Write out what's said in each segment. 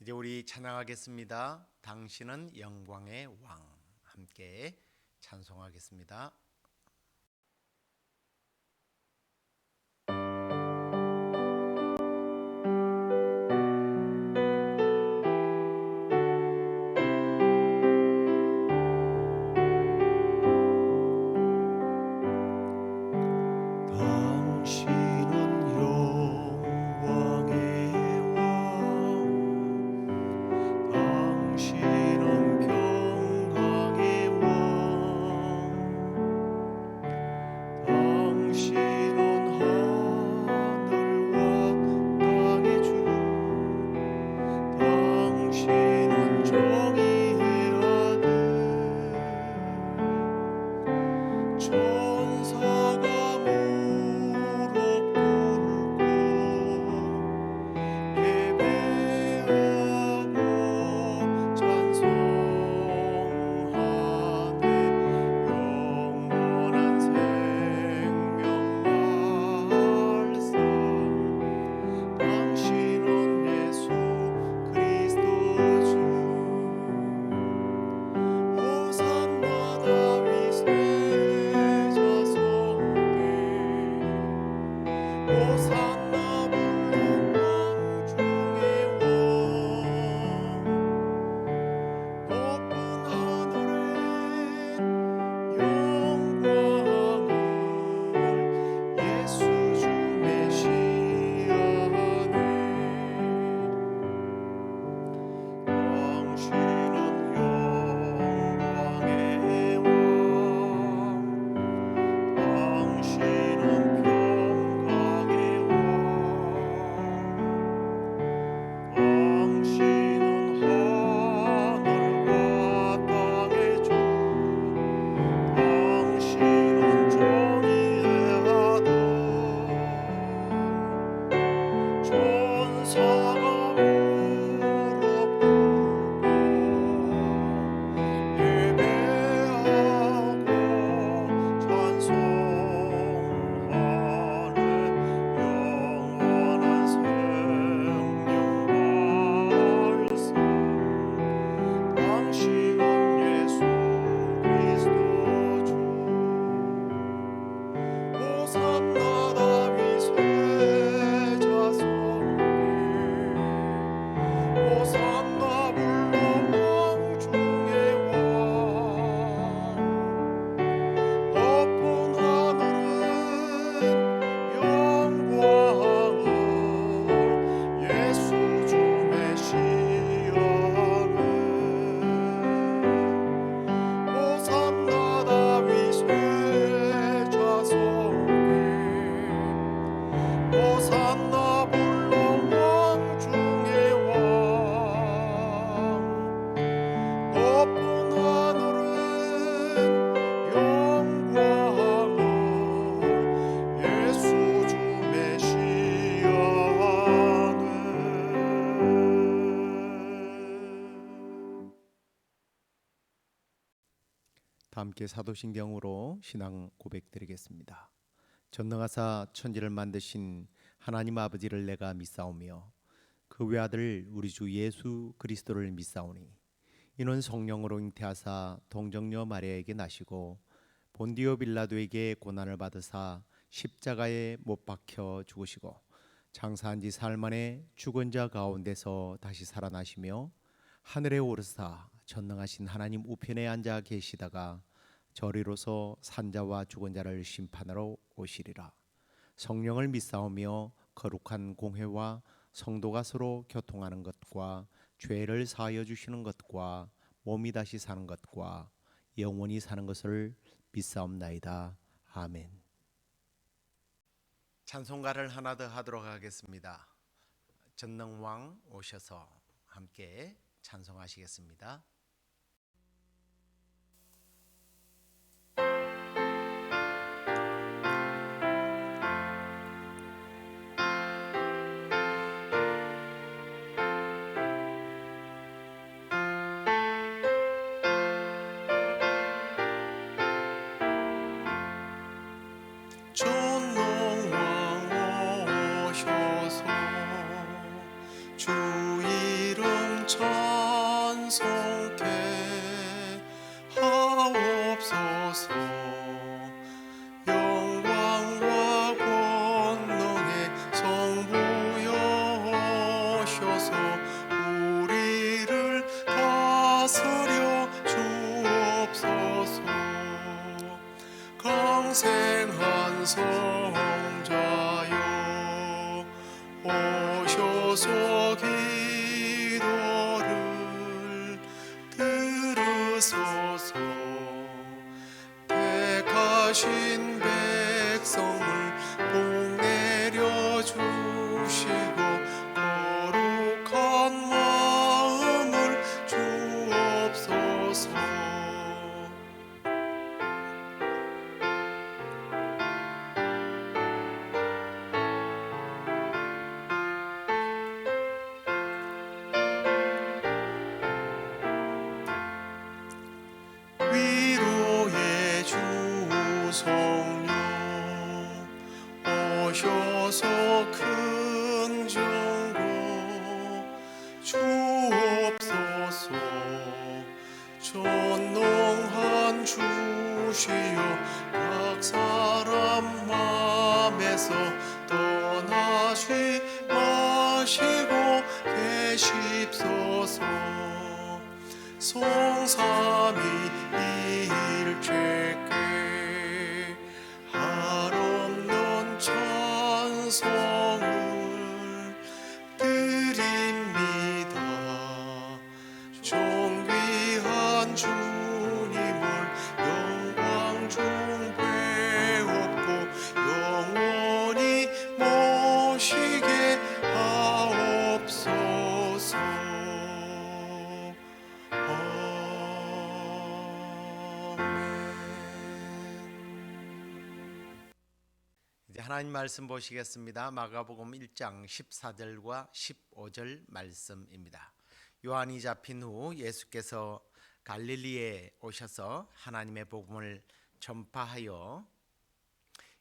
이제 우리 찬양하겠습니다. 당신은 영광의 왕. 함께 찬송하겠습니다. 다 함께 사도신경으로 신앙 고백드리겠습니다. 전능하사 천지를 만드신 하나님 아버지를 내가 믿사오며 그 외아들 우리 주 예수 그리스도를 믿사오니 이는 성령으로 잉태하사 동정녀 마리아에게 나시고 본디오 빌라도에게 고난을 받으사 십자가에 못 박혀 죽으시고 장사한 지 사흘 만에 죽은 자 가운데서 다시 살아나시며 하늘에 오르사 전능하신 하나님 우편에 앉아 계시다가 저리로서 산자와 죽은 자를 심판하러 오시리라. 성령을 믿사오며 거룩한 공회와 성도가 서로 교통하는 것과 죄를 사하여 주시는 것과 몸이 다시 사는 것과 영원히 사는 것을 믿사옵나이다. 아멘. 찬송가를 하나 더 하도록 하겠습니다. 전능왕 오셔서 함께 찬송하시겠습니다. 전능왕 오셔서 주 이름 찬송케 하옵소서. 영광과 권능의 성부여 오셔서 우리를 다스려 주옵소서. 강생한 성자여 오셔서 기도를 들으소서. 택하신 백성을 복 내려 주시고 거룩한 마음을 주옵소서. 위로의 주 성령 오셔서 긍정고 주옵소서. 전능한 주시여 각 사람 맘에서 떠나지 마시고 계십소서. 성삼위일체께 한없는 찬송을 드립니다. 존귀한 주님을 영광 중 배웠고 영원히 모시게 하옵소서. 이제 하나님 말씀 보시겠습니다. 마가복음 1장 14절과 15절 말씀입니다. 요한이 잡힌 후 예수께서 갈릴리에 오셔서 하나님의 복음을 전파하여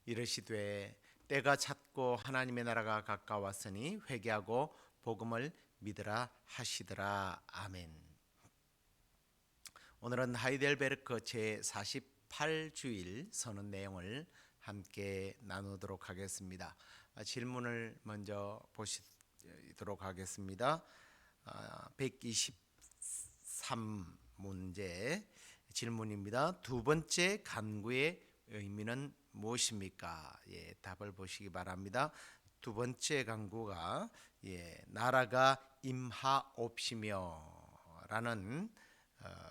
이르시되 때가 찼고 하나님의 나라가 가까웠으니 회개하고 복음을 믿으라 하시더라. 아멘. 오늘은 하이델베르크 제48주일 선언 내용을 함께 나누도록 하겠습니다. 질문을 먼저 보시도록 하겠습니다. 123문제 질문입니다. 두 번째 간구의 의미는 무엇입니까? 답을 보시기 바랍니다. 두 번째 간구가 나라가 임하옵시며 라는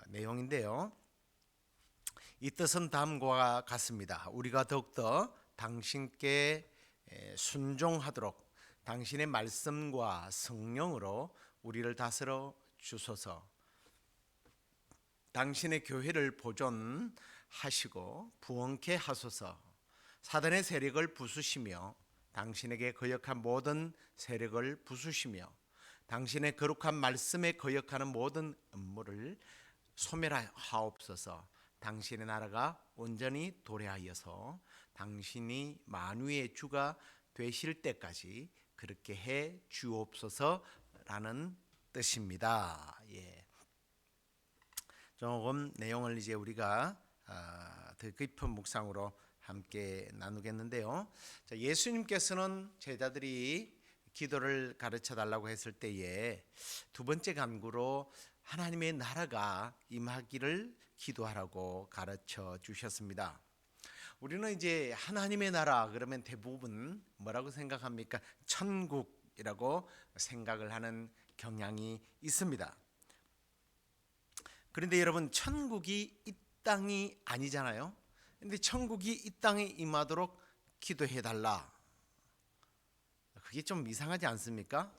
내용인데요. 이 뜻은 다음과 같습니다. 우리가 더욱더 당신께 순종하도록 당신의 말씀과 성령으로 우리를 다스려 주소서. 당신의 교회를 보존하시고 부흥케 하소서. 사단의 세력을 부수시며 당신에게 거역한 모든 세력을 부수시며 당신의 거룩한 말씀에 거역하는 모든 음모를 소멸하옵소서. 당신의 나라가 온전히 도래하여서 당신이 만유의 주가 되실 때까지 그렇게 해 주옵소서라는 뜻입니다. 조금 내용을 이제 우리가 더 깊은 묵상으로 함께 나누겠는데요. 예수님께서는 제자들이 기도를 가르쳐 달라고 했을 때에 두 번째 간구로 하나님의 나라가 임하기를 기도하라고 가르쳐 주셨습니다. 우리는 이제 하나님의 나라 그러면 대부분 뭐라고 생각합니까? 천국이라고 생각을 하는 경향이 있습니다. 그런데 여러분, 천국이 이 땅이 아니잖아요. 그런데 천국이 이 땅에 임하도록 기도해 달라. 그게 좀 이상하지 않습니까?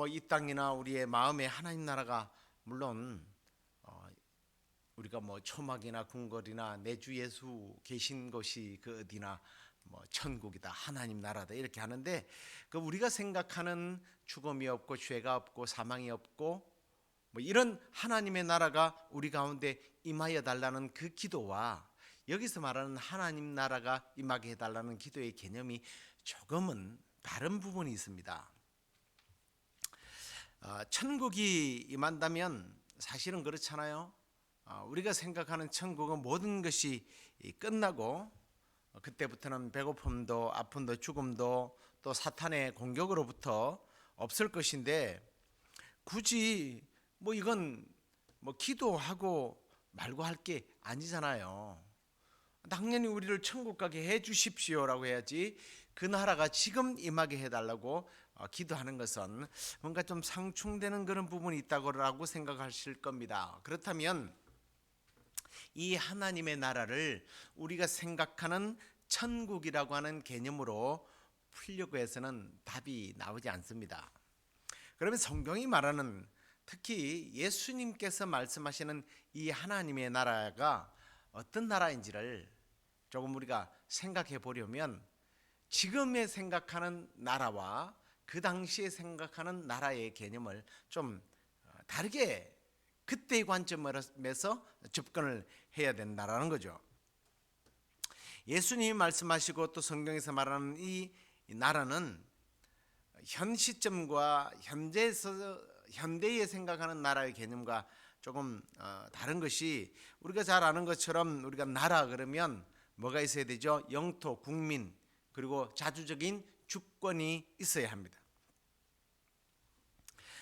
이 땅이나 우리의 마음에 하나님 나라가 물론 우리가 초막이나 궁궐이나 내 주 예수 계신 곳이 그 어디나 천국이다, 하나님 나라다 이렇게 하는데, 그 우리가 생각하는 죽음이 없고 죄가 없고 사망이 없고 이런 하나님의 나라가 우리 가운데 임하여 달라는 그 기도와 여기서 말하는 하나님 나라가 임하게 해달라는 기도의 개념이 조금은 다른 부분이 있습니다. 천국이 임한다면 사실은 그렇잖아요. 우리가 생각하는 천국은 모든 것이 끝나고 그때부터는 배고픔도 아픔도 죽음도 또 사탄의 공격으로부터 없을 것인데, 굳이 이건 기도하고 말고 할 게 아니잖아요. 당연히 우리를 천국 가게 해 주십시오라고 해야지, 그 나라가 지금 임하게 해달라고 기도하는 것은 뭔가 좀 상충되는 그런 부분이 있다고 생각하실 겁니다. 그렇다면 이 하나님의 나라를 우리가 생각하는 천국이라고 하는 개념으로 풀려고 해서는 답이 나오지 않습니다. 그러면 성경이 말하는, 특히 예수님께서 말씀하시는 이 하나님의 나라가 어떤 나라인지를 조금 우리가 생각해 보려면, 지금에 생각하는 나라와 그 당시에 생각하는 나라의 개념을 좀 다르게, 그때의 관점에서 접근을 해야 된다라는 거죠. 예수님이 말씀하시고 또 성경에서 말하는 이 나라는 현 시점과 현대에 생각하는 나라의 개념과 조금 다른 것이, 우리가 잘 아는 것처럼 우리가 나라 그러면 뭐가 있어야 되죠? 영토, 국민, 그리고 자주적인 주권이 있어야 합니다.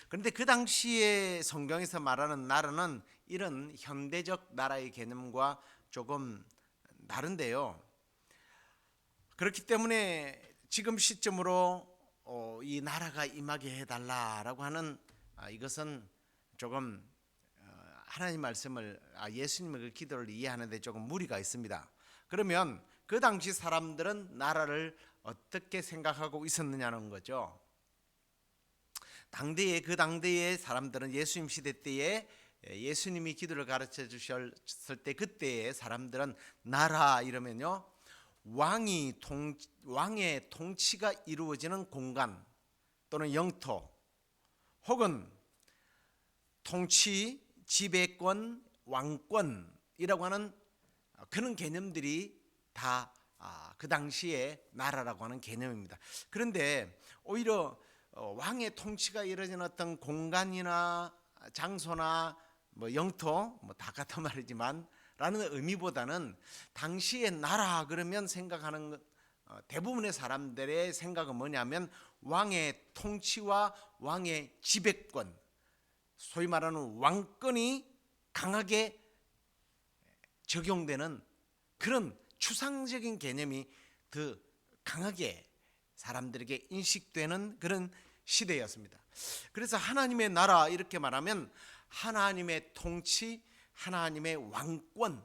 그런데 그 당시에 성경에서 말하는 나라는 이런 현대적 나라의 개념과 조금 다른데요. 그렇기 때문에 지금 시점으로 이 나라가 임하게 해달라라고 하는 이것은 조금 하나님 말씀을, 예수님의 그 기도를 이해하는데 조금 무리가 있습니다. 그러면 그 당시 사람들은 나라를 어떻게 생각하고 있었느냐는 거죠. 그 당대의 사람들은 예수님 시대 때에 예수님이 기도를 가르쳐 주셨을 때, 그때의 사람들은 나라 이러면요, 왕의 통치가 이루어지는 공간 또는 영토, 혹은 통치, 지배권, 왕권이라고 하는 그런 개념들이 다 그 당시에 나라라고 하는 개념입니다. 그런데 오히려 왕의 통치가 이루어지는 어떤 공간이나 장소나 영토, 다 같은 말이지만 라는 의미보다는, 당시에 나라 그러면 생각하는 대부분의 사람들의 생각은 뭐냐면 왕의 통치와 왕의 지배권, 소위 말하는 왕권이 강하게 적용되는 그런 추상적인 개념이 더 강하게 사람들에게 인식되는 그런 시대였습니다. 그래서 하나님의 나라 이렇게 말하면 하나님의 통치, 하나님의 왕권,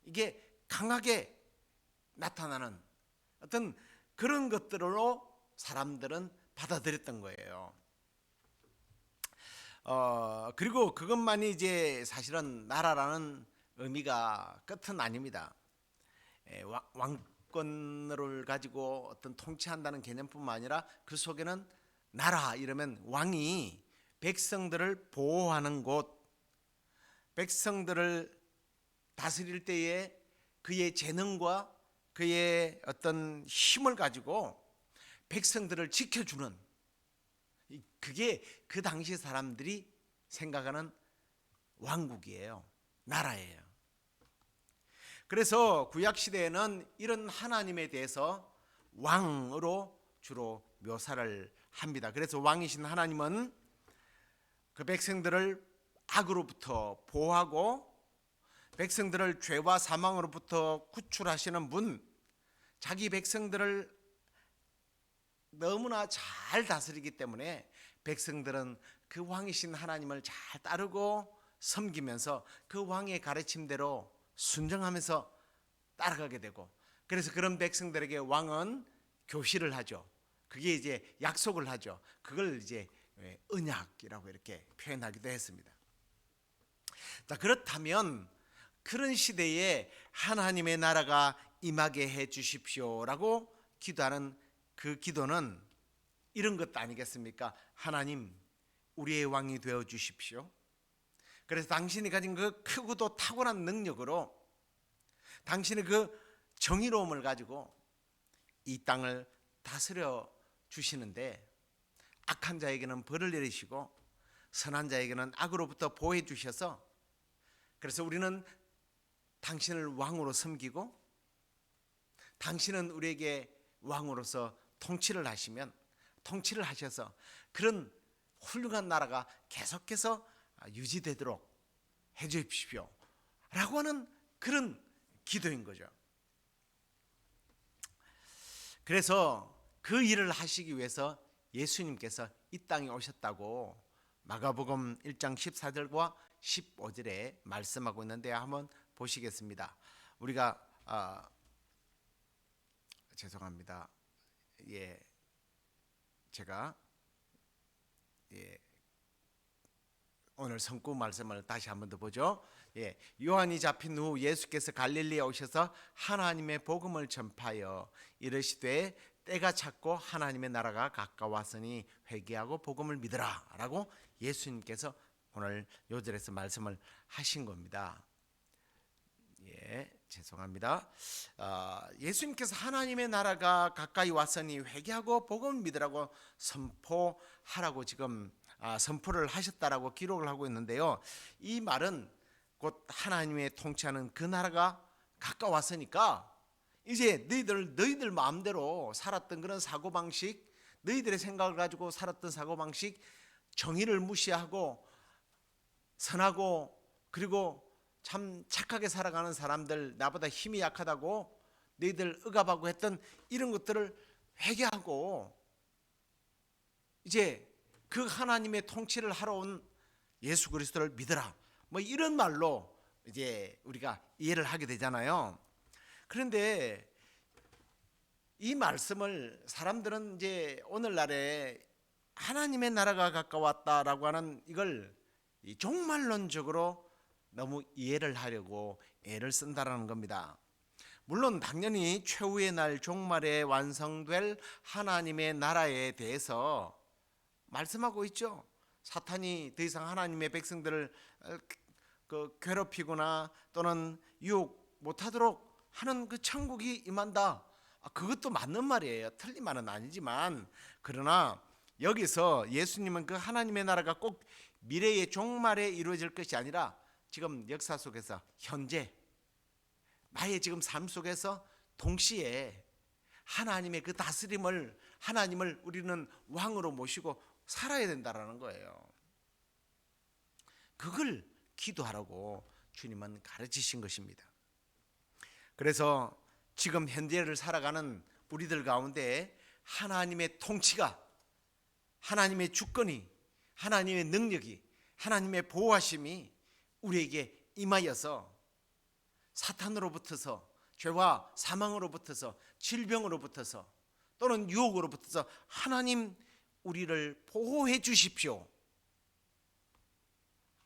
이게 강하게 나타나는 어떤 그런 것들로 사람들은 받아들였던 거예요. 그리고 그것만이 이제 사실은 나라라는 의미가 끝은 아닙니다. 왕권을 가지고 어떤 통치한다는 개념뿐만 아니라 그 속에는 나라 이러면 왕이 백성들을 보호하는 곳, 백성들을 다스릴 때에 그의 재능과 그의 어떤 힘을 가지고 백성들을 지켜주는, 그게 그 당시 사람들이 생각하는 왕국이에요. 나라예요. 그래서 구약시대에는 이런 하나님에 대해서 왕으로 주로 묘사를 합니다. 그래서 왕이신 하나님은 그 백성들을 악으로부터 보호하고 백성들을 죄와 사망으로부터 구출하시는 분, 자기 백성들을 너무나 잘 다스리기 때문에 백성들은 그 왕이신 하나님을 잘 따르고 섬기면서 그 왕의 가르침대로 순종하면서 따라가게 되고, 그래서 그런 백성들에게 왕은 교시를 하죠. 그게 이제 약속을 하죠. 그걸 이제 언약이라고 이렇게 표현하기도 했습니다. 자, 그렇다면 그런 시대에 하나님의 나라가 임하게 해 주십시오라고 기도하는 그 기도는 이런 것도 아니겠습니까? 하나님, 우리의 왕이 되어 주십시오. 그래서 당신이 가진 그 크고도 탁월한 능력으로 당신의 그 정의로움을 가지고 이 땅을 다스려 주시는데, 악한 자에게는 벌을 내리시고 선한 자에게는 악으로부터 보호해 주셔서, 그래서 우리는 당신을 왕으로 섬기고 당신은 우리에게 왕으로서 통치를 하셔서 그런 훌륭한 나라가 계속해서 유지되도록 해 주십시오 라고 하는 그런 기도인 거죠. 그래서 그 일을 하시기 위해서 예수님께서 이 땅에 오셨다고 마가복음 1장 14절과 15절에 말씀하고 있는데 한번 보시겠습니다. 우리가 죄송합니다. 제가 오늘 성구 말씀을 다시 한번 더 보죠. 요한이 잡힌 후 예수께서 갈릴리에 오셔서 하나님의 복음을 전파하여 이르시되 때가 찼고 하나님의 나라가 가까웠으니 회개하고 복음을 믿으라 라고 예수님께서 오늘 요 절에서 말씀을 하신 겁니다. 죄송합니다. 예수님께서 하나님의 나라가 가까이 왔으니 회개하고 복음을 믿으라고 선포하라고 지금 선포를 하셨다라고 기록을 하고 있는데요. 이 말은 곧 하나님의 통치하는 그 나라가 가까웠으니까 이제 너희들 마음대로 살았던 그런 사고방식, 너희들의 생각을 가지고 살았던 사고방식, 정의를 무시하고 선하고 그리고 참 착하게 살아가는 사람들, 나보다 힘이 약하다고 너희들 억압하고 했던 이런 것들을 회개하고 이제 그 하나님의 통치를 하러 온 예수 그리스도를 믿으라, 뭐 이런 말로 이제 우리가 이해를 하게 되잖아요. 그런데 이 말씀을 사람들은 이제 오늘날에 하나님의 나라가 가까웠다라고 하는 이걸 종말론적으로 너무 이해를 하려고 애를 쓴다라는 겁니다. 물론 당연히 최후의 날 종말에 완성될 하나님의 나라에 대해서 말씀하고 있죠. 사탄이 더 이상 하나님의 백성들을 괴롭히거나 또는 유혹 못하도록 하는 그 천국이 임한다. 그것도 맞는 말이에요. 틀린 말은 아니지만, 그러나 여기서 예수님은 그 하나님의 나라가 꼭 미래의 종말에 이루어질 것이 아니라 지금 역사 속에서 현재 나의 지금 삶 속에서 동시에 하나님의 그 다스림을, 하나님을 우리는 왕으로 모시고 살아야 된다라는 거예요. 그걸 기도하라고 주님은 가르치신 것입니다. 그래서 지금 현재를 살아가는 우리들 가운데 하나님의 통치가, 하나님의 주권이, 하나님의 능력이, 하나님의 보호하심이 우리에게 임하여서 사탄으로부터서, 죄와 사망으로부터서, 질병으로부터서 또는 유혹으로부터서 하나님 우리를 보호해 주십시오,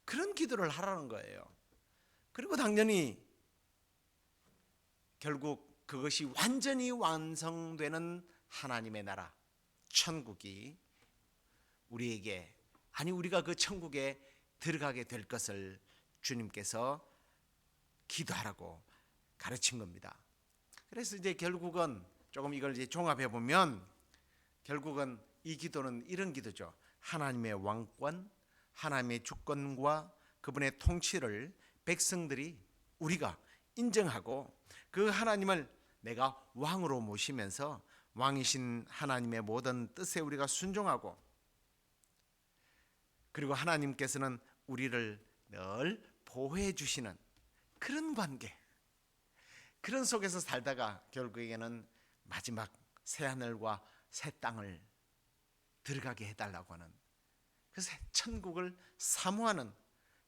그런 기도를 하라는 거예요. 그리고 당연히 결국 그것이 완전히 완성되는 하나님의 나라, 천국이 우리에게, 아니 우리가 그 천국에 들어가게 될 것을 주님께서 기도하라고 가르친 겁니다. 그래서 이제 결국은 조금 이걸 이제 종합해 보면 결국은 이 기도는 이런 기도죠. 하나님의 왕권, 하나님의 주권과 그분의 통치를 백성들이, 우리가 인정하고 그 하나님을 내가 왕으로 모시면서 왕이신 하나님의 모든 뜻에 우리가 순종하고, 그리고 하나님께서는 우리를 늘 보호해 주시는 그런 관계, 그런 속에서 살다가 결국에는 마지막 새하늘과 새 땅을 들어가게 해달라고 하는, 그래서 천국을 사모하는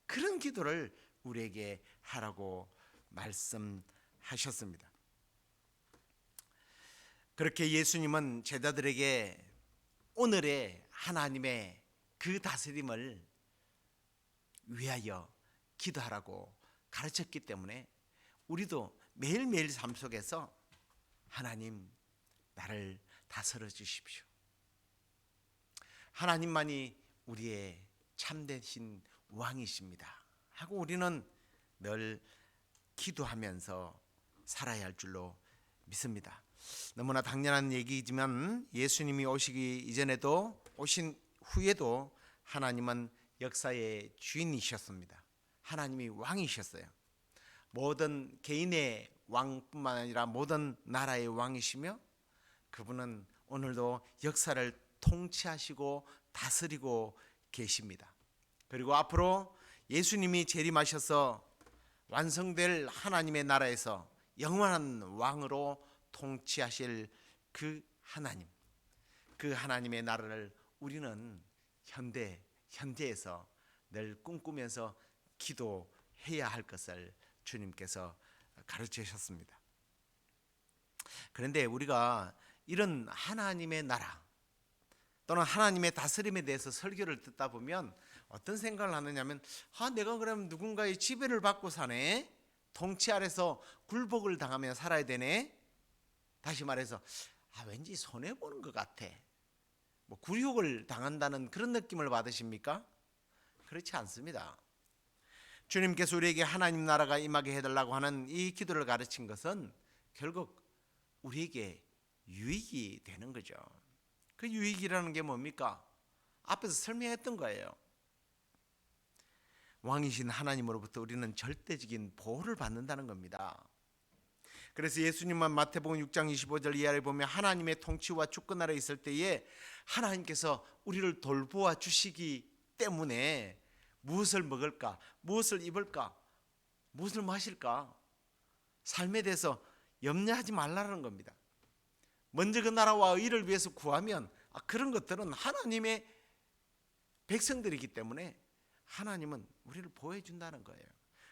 그런 기도를 우리에게 하라고 말씀하셨습니다. 그렇게 예수님은 제자들에게 오늘의 하나님의 그 다스림을 위하여 기도하라고 가르쳤기 때문에 우리도 매일매일 삶 속에서 하나님 나를 다스려 주십시오, 하나님만이 우리의 참되신 왕이십니다 하고 우리는 늘 기도하면서 살아야 할 줄로 믿습니다. 너무나 당연한 얘기지만 예수님이 오시기 이전에도 오신 후에도 하나님은 역사의 주인이셨습니다. 하나님이 왕이셨어요. 모든 개인의 왕뿐만 아니라 모든 나라의 왕이시며 그분은 오늘도 역사를 통치하시고 다스리고 계십니다. 그리고 앞으로 예수님이 재림하셔서 완성될 하나님의 나라에서 영원한 왕으로 통치하실 그 하나님, 그 하나님의 나라를 우리는 현재에서 늘 꿈꾸면서 기도해야 할 것을 주님께서 가르치셨습니다. 그런데 우리가 이런 하나님의 나라 또는 하나님의 다스림에 대해서 설교를 듣다 보면 어떤 생각을 하느냐면 내가 그럼 누군가의 지배를 받고 사네, 통치 아래서 굴복을 당하며 살아야 되네. 다시 말해서 왠지 손해보는 것 같아, 굴욕을 당한다는 그런 느낌을 받으십니까? 그렇지 않습니다. 주님께서 우리에게 하나님 나라가 임하게 해달라고 하는 이 기도를 가르친 것은 결국 우리에게 유익이 되는 거죠. 그 유익이라는 게 뭡니까? 앞에서 설명했던 거예요. 왕이신 하나님으로부터 우리는 절대적인 보호를 받는다는 겁니다. 그래서 예수님만 마태복음 6장 25절 이하를 보면 하나님의 통치와 주권 아래 있을 때에 하나님께서 우리를 돌보아 주시기 때문에 무엇을 먹을까, 무엇을 입을까, 무엇을 마실까, 삶에 대해서 염려하지 말라는 겁니다. 먼저 그 나라와 의를 위해서 구하면 그런 것들은 하나님의 백성들이기 때문에 하나님은 우리를 보호해 준다는 거예요.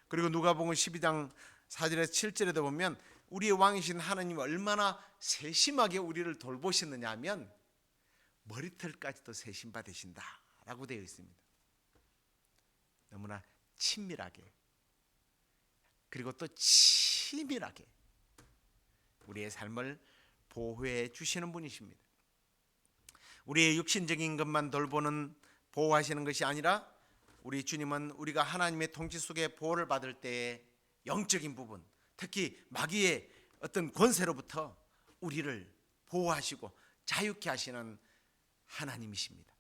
그리고 누가복음 12장 4절에서 7절에도 보면 우리의 왕이신 하나님이 얼마나 세심하게 우리를 돌보시느냐 하면 머리털까지도 세심받으신다라고 되어 있습니다. 너무나 친밀하게 그리고 또 치밀하게 우리의 삶을 보호해 주시는 분이십니다. 우리의 육신적인 것만 돌보는 보호하시는 것이 아니라 우리 주님은 우리가 하나님의 통치 속에 보호를 받을 때의 영적인 부분, 특히 마귀의 어떤 권세로부터 우리를 보호하시고 자유케 하시는 하나님이십니다.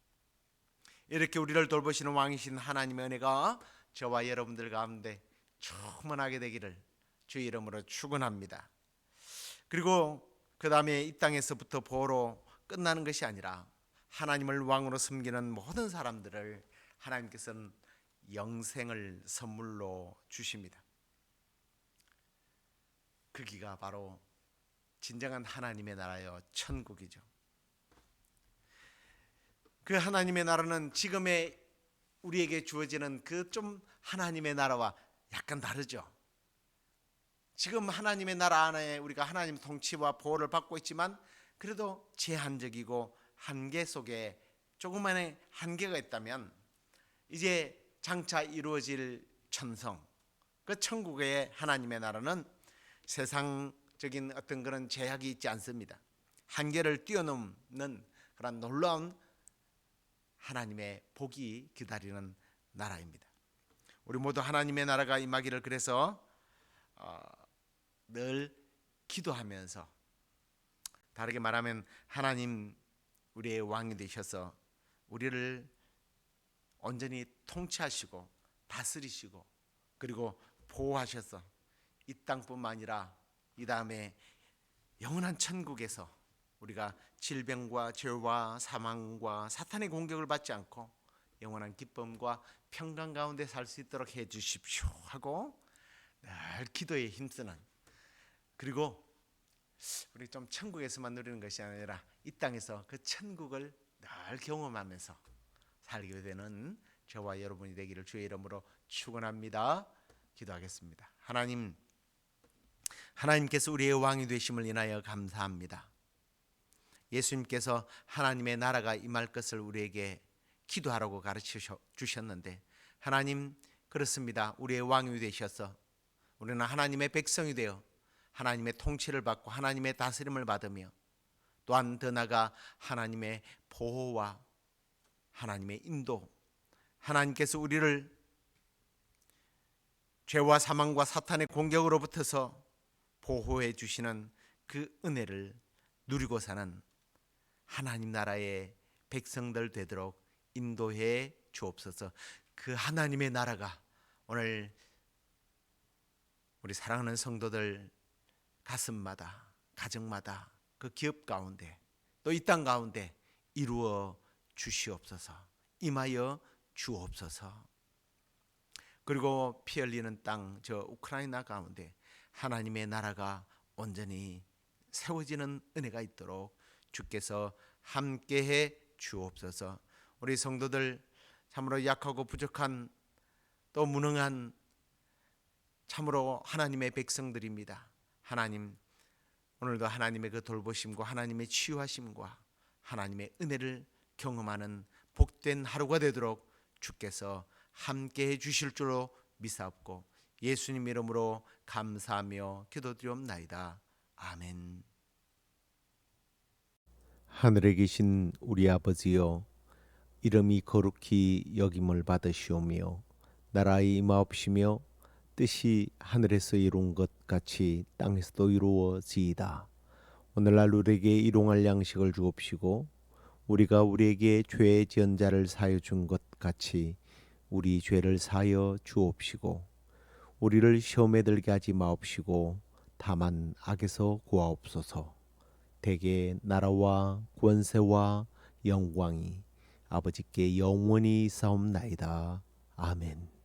이렇게 우리를 돌보시는 왕이신 하나님의 은혜가 저와 여러분들 가운데 충만하게 되기를 주의 이름으로 축원합니다. 그리고 그 다음에 이 땅에서부터 보호로 끝나는 것이 아니라 하나님을 왕으로 섬기는 모든 사람들을 하나님께서는 영생을 선물로 주십니다. 거기가 바로 진정한 하나님의 나라요, 천국이죠. 그 하나님의 나라는 지금의 우리에게 주어지는 그 좀 하나님의 나라와 약간 다르죠. 지금 하나님의 나라 안에 우리가 하나님 통치와 보호를 받고 있지만 그래도 제한적이고 한계 속에 조그만의 한계가 있다면 이제 장차 이루어질 천성, 그 천국의 하나님의 나라는 세상적인 어떤 그런 제약이 있지 않습니다. 한계를 뛰어넘는 그런 놀라운 하나님의 복이 기다리는 나라입니다. 우리 모두 하나님의 나라가 임하기를 그래서 늘 기도하면서, 다르게 말하면 하나님 우리의 왕이 되셔서 우리를 온전히 통치하시고 다스리시고 그리고 보호하셔서 이 땅뿐만 아니라 이 다음에 영원한 천국에서 우리가 질병과 죄와 사망과 사탄의 공격을 받지 않고 영원한 기쁨과 평강 가운데 살 수 있도록 해 주십시오 하고 늘 기도에 힘쓰는, 그리고 우리 좀 천국에서만 누리는 것이 아니라 이 땅에서 그 천국을 늘 경험하면서 살게 되는 저와 여러분이 되기를 주의 이름으로 축원합니다. 기도하겠습니다. 하나님께서 우리의 왕이 되심을 인하여 감사합니다. 예수님께서 하나님의 나라가 임할 것을 우리에게 기도하라고 가르쳐 주셨는데, 하나님 그렇습니다. 우리의 왕이 되셔서 우리는 하나님의 백성이 되어 하나님의 통치를 받고 하나님의 다스림을 받으며 또한 더 나아가 하나님의 보호와 하나님의 인도, 하나님께서 우리를 죄와 사망과 사탄의 공격으로부터서 보호해 주시는 그 은혜를 누리고 사는 하나님 나라의 백성들 되도록 인도해 주옵소서. 그 하나님의 나라가 오늘 우리 사랑하는 성도들 가슴마다, 가정마다, 그 기업 가운데, 또 이 땅 가운데 이루어 주시옵소서. 임하여 주옵소서. 그리고 피 흘리는 땅, 저 우크라이나 가운데 하나님의 나라가 온전히 세워지는 은혜가 있도록 주께서 함께해 주옵소서. 우리 성도들 참으로 약하고 부족한, 또 무능한 참으로 하나님의 백성들입니다. 하나님, 오늘도 하나님의 그 돌보심과 하나님의 치유하심과 하나님의 은혜를 경험하는 복된 하루가 되도록 주께서 함께해 주실 줄로 믿사옵고 예수님 이름으로 감사하며 기도드리옵나이다. 아멘. 하늘에 계신 우리 아버지여, 이름이 거룩히 여김을 받으시오며 나라의 임하옵시며 뜻이 하늘에서 이룬 것 같이 땅에서도 이루어지이다. 오늘날 우리에게 일용할 양식을 주옵시고 우리가 우리에게 죄 지은 자를 사하여 준 것 같이 우리 죄를 사하여 주옵시고 우리를 시험에 들게 하지 마옵시고 다만 악에서 구하옵소서. 대개 나라와 권세와 영광이 아버지께 영원히 있사옵나이다. 아멘.